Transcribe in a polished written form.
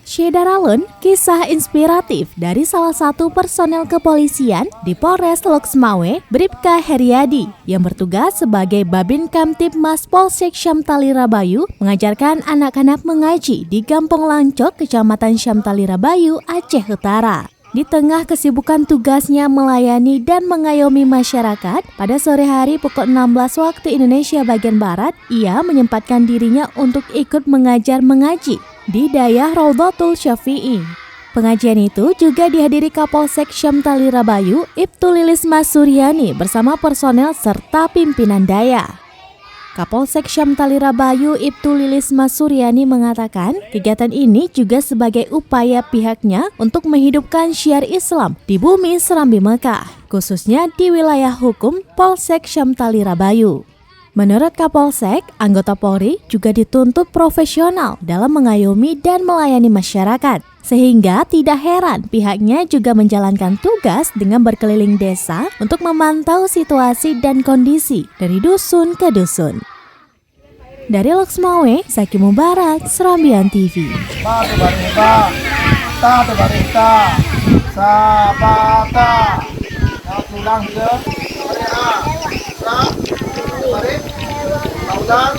Syedaralun, kisah inspiratif dari salah satu personel kepolisian di Polres Loksmawe, Bribka Heriadi, yang bertugas sebagai Babin Kamtibmas Polsek Syamtali Rabayu, mengajarkan anak-anak mengaji di Kampung Lancok, Kecamatan Syamtali Rabayu, Aceh Utara. Di tengah kesibukan tugasnya melayani dan mengayomi masyarakat, pada sore hari pukul 16 waktu Indonesia bagian Barat, ia menyempatkan dirinya untuk ikut mengajar mengaji di Dayah Raudhatul Syafi'i. Pengajian itu juga dihadiri Kapolsek Syamtali Rabayu, Ibtu Lilis Mas Suryani bersama personel serta pimpinan Dayah. Kapolsek Syamtali Rabayu, Ibtu Lilis Mas Suryani mengatakan, kegiatan ini juga sebagai upaya pihaknya untuk menghidupkan syiar Islam di bumi Serambi Mekah, khususnya di wilayah hukum Polsek Syamtali Rabayu. Menurut Kapolsek, anggota Polri juga dituntut profesional dalam mengayomi dan melayani masyarakat, sehingga tidak heran pihaknya juga menjalankan tugas dengan berkeliling desa untuk memantau situasi dan kondisi dari dusun ke dusun. Dari Loksmawe, Zaki Mubarak, Serambian TV. Saudan,